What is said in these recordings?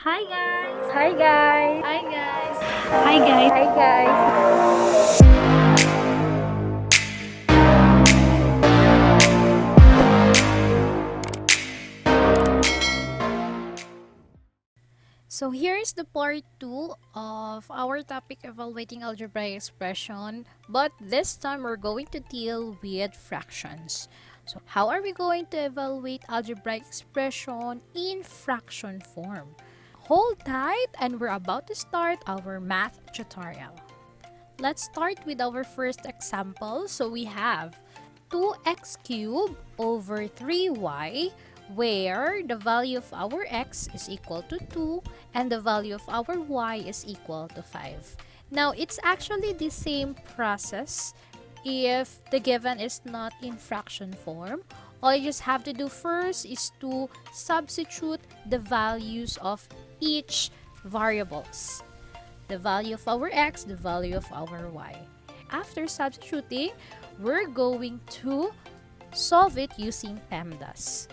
Hi guys! Hi guys! Hi guys! Hi guys! Hi guys! So here is the part 2 of our topic evaluating algebraic expression, but this time we're going to deal with fractions. So how are we going to evaluate algebraic expression in fraction form? Hold tight and we're about to start our math tutorial. Let's start with our first example. So we have 2x cubed over 3y, where the value of our x is equal to 2 and the value of our y is equal to 5. Now, it's actually the same process if the given is not in fraction form. All you just have to do first is to substitute the values of each variables. The value of our x, the value of our y. After substituting, we're going to solve it using PEMDAS.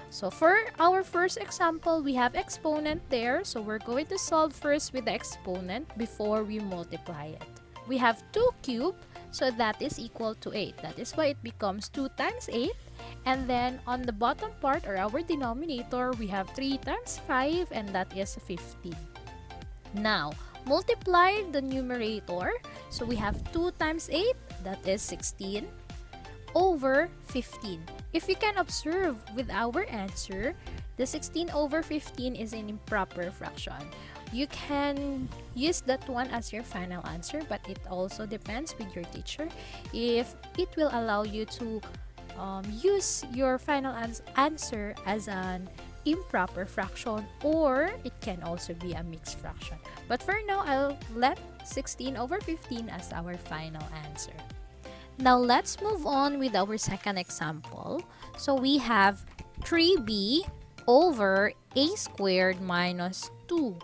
So for our first example, we have exponent there. So we're going to solve first with the exponent before we multiply it. We have 2 cubed, so that is equal to 8. That is why it becomes 2 times 8. And then on the bottom part or our denominator, we have 3 times 5 and that is 15. Now, multiply the numerator. So we have 2 times 8, that is 16, over 15. If you can observe with our answer, the 16 over 15 is an improper fraction. You can use that one as your final answer, but it also depends with your teacher if it will allow you to use your final answer as an improper fraction, or it can also be a mixed fraction. But for now, I'll let 16 over 15 as our final answer. Now let's move on with our second example. So we have 3b over a squared minus 2,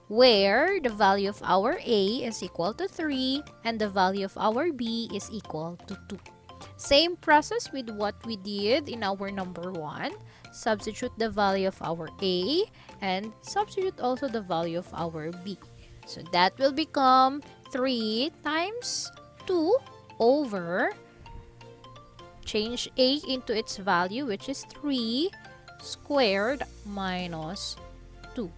where the value of our a is equal to 3 and the value of our b is equal to 2. Same process with what we did in our number 1. Substitute the value of our a and substitute also the value of our b. So that will become 3 times 2 over, change a into its value, which is 3 squared minus 2.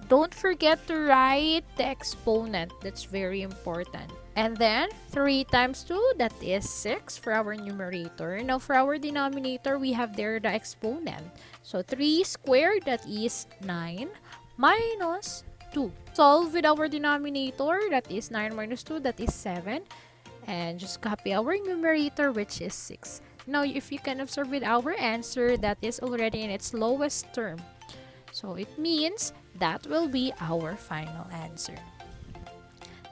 Don't forget to write the exponent. That's very important. And then 3 times 2, that is 6 for our numerator. Now for our denominator, we have there the exponent. So 3 squared, that is 9, minus 2. Solve with our denominator, that is 9 minus 2, that is 7. And just copy our numerator, which is 6. Now, if you can observe with our answer, that is already in its lowest term. So it means that will be our final answer.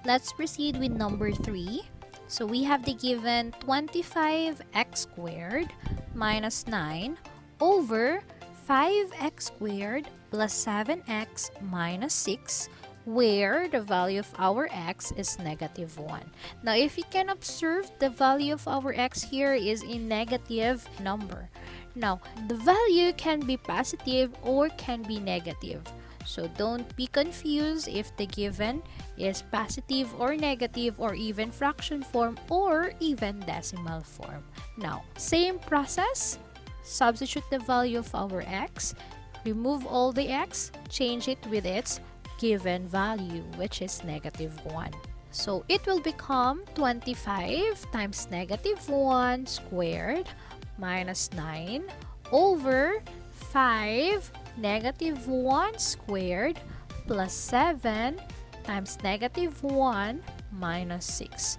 Let's proceed with number 3. So we have the given 25x squared minus 9 over 5x squared plus 7x minus 6, where the value of our x is negative 1. Now, if you can observe, the value of our x here is in negative number. Now, the value can be positive or can be negative. So don't be confused if the given is positive or negative or even fraction form or even decimal form. Now, same process. Substitute the value of our x, remove all the x, change it with its given value, which is negative 1. So it will become 25 times negative 1 squared minus 9 over 5 negative 1 squared plus 7 times negative 1 minus 6.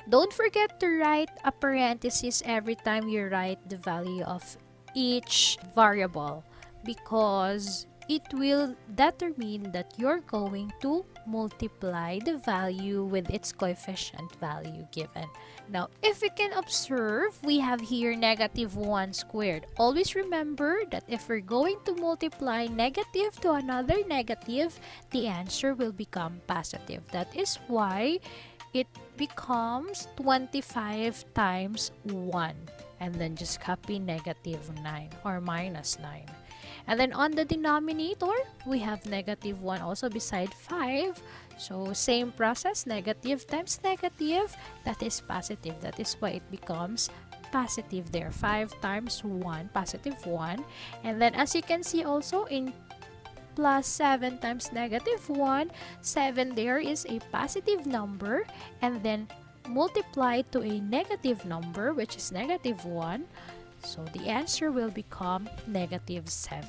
Don't forget to write a parenthesis every time you write the value of each variable, because it will determine that you're going to multiply the value with its coefficient value given. Now, if we can observe, we have here negative 1 squared. Always remember that if we're going to multiply negative to another negative, the answer will become positive. That is why it becomes 25 times 1. And then just copy negative 9 or minus 9. And then on the denominator, we have negative 1 also beside 5. So same process, negative times negative, that is positive. That is why it becomes positive there. 5 times 1, positive 1. And then as you can see also in plus 7 times negative 1, 7 there is a positive number, and then multiplied to a negative number, which is negative 1. So the answer will become negative 7.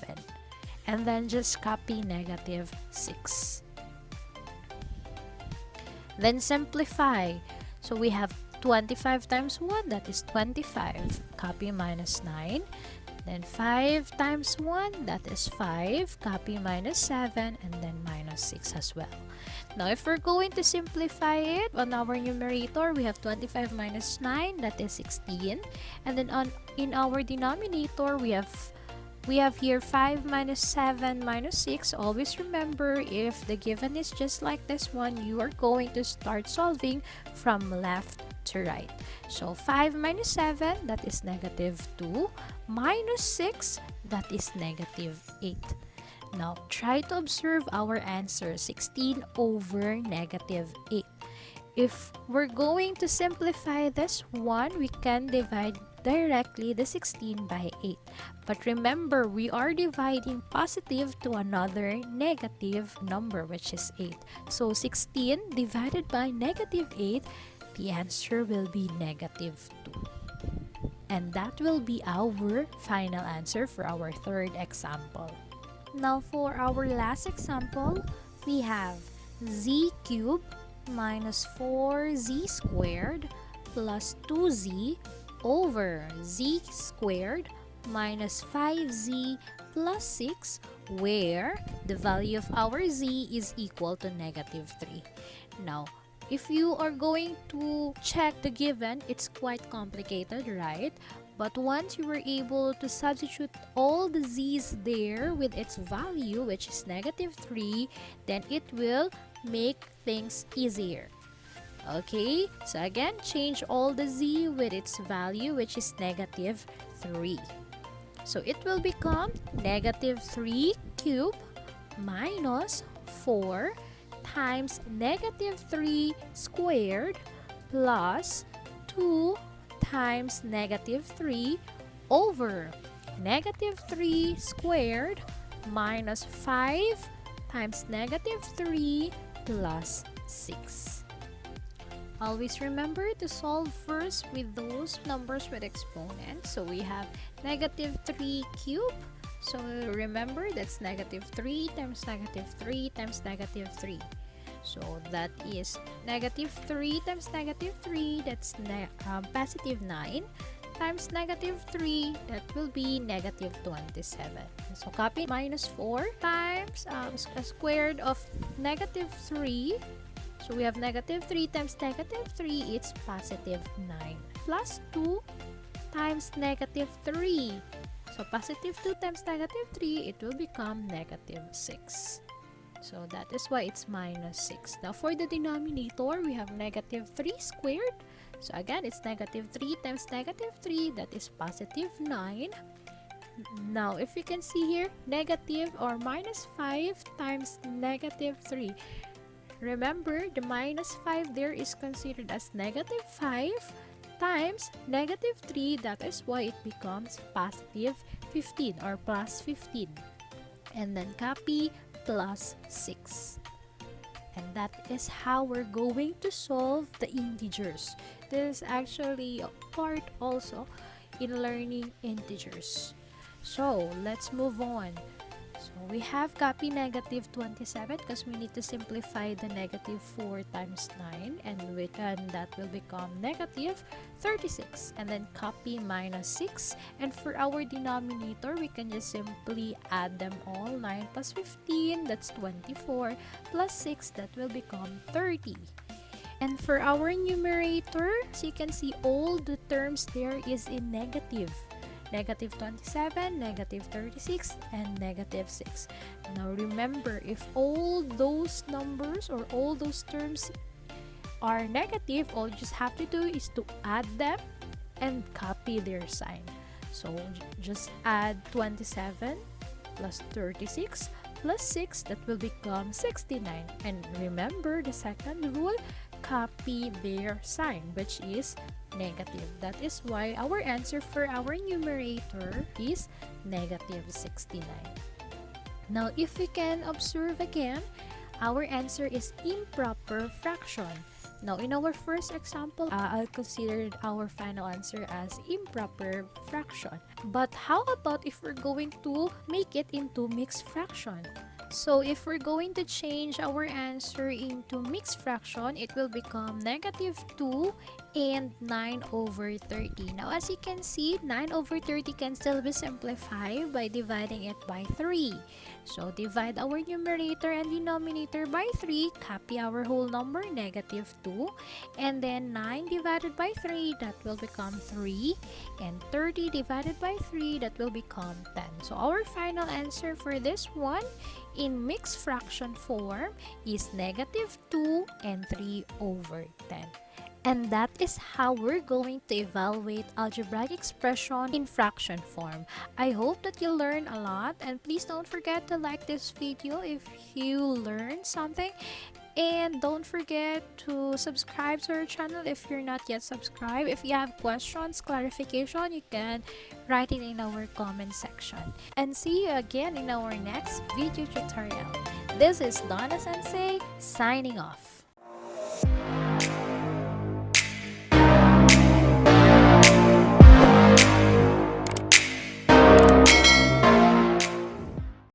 And then just copy negative 6. Then simplify. So we have 25 times 1, that is 25. Copy minus 9. Then 5 times 1, that is 5. Copy minus 7, and then minus 6 as well. Now, if we're going to simplify it, on our numerator, we have 25 minus 9, that is 16. And then in our denominator, we have here 5 minus 7 minus 6. Always remember, if the given is just like this one, you are going to start solving from left to right. So 5 minus 7, that is negative 2, minus 6, that is negative 8. Now, try to observe our answer, 16 over negative 8. If we're going to simplify this one, we can divide directly the 16 by 8. But remember, we are dividing positive to another negative number, which is 8. So 16 divided by negative 8, the answer will be negative 2. And that will be our final answer for our third example. Now for our last example, we have z cubed minus 4z squared plus 2z over z squared minus 5z plus 6, where the value of our z is equal to negative 3. Now, if you are going to check the given, it's quite complicated, right? But once you were able to substitute all the z's there with its value, which is negative 3, then it will make things easier. Okay, so again, change all the z with its value, which is negative 3. So it will become negative 3 cubed minus 4 times negative 3 squared plus 2 times negative 3 over negative 3 squared minus 5 times negative 3 plus 6. Always remember to solve first with those numbers with exponents. So we have negative 3 cubed. So remember, that's negative 3 times negative 3 times negative 3. So that is negative 3 times negative 3, that's positive 9, times negative 3, that will be negative 27. So copy minus 4 times squared of negative 3. So we have negative 3 times negative 3, it's positive 9, plus 2 times negative 3. So positive 2 times negative 3, it will become negative 6. So that is why it's minus 6. Now for the denominator, we have negative 3 squared. So again, it's negative 3 times negative 3, that is positive 9. Now if you can see here, negative or minus 5 times negative 3. Remember, the minus 5 there is considered as negative 5 times negative 3. That is why it becomes positive 15 or plus 15. And then copy plus 6. And that is how we're going to solve the integers. This is actually a part also in learning integers. So let's move on. So we have copy negative 27 because we need to simplify the negative 4 times 9, and that will become negative 36. And then copy minus 6, and for our denominator, we can just simply add them all. 9 plus 15, that's 24, plus 6, that will become 30. And for our numerator, so you can see all the terms there is in negative. Negative 27, negative 36, and negative 6. Now remember, if all those numbers or all those terms are negative, all you just have to do is to add them and copy their sign. So just add 27 plus 36 plus 6, that will become 69. And remember the second rule, copy their sign, which is negative. That is why our answer for our numerator is negative 69. Now, if we can observe again, our answer is improper fraction. Now, in our first example, I'll consider our final answer as improper fraction. But how about if we're going to make it into mixed fraction? So, if we're going to change our answer into mixed fraction, it will become negative 2 and 9 over 30. Now, as you can see, 9 over 30 can still be simplified by dividing it by 3. So, divide our numerator and denominator by 3, copy our whole number, negative 2, and then 9 divided by 3, that will become 3, and 30 divided by 3, that will become 10. So, our final answer for this one in mixed fraction form is negative 2 and 3 over 10. And that is how we're going to evaluate algebraic expression in fraction form. I hope that you learned a lot, and please don't forget to like this video if you learned something. And don't forget to subscribe to our channel if you're not yet subscribed. If you have questions, clarification, you can write it in our comment section. And see you again in our next video tutorial. This is Donna Sensei signing off.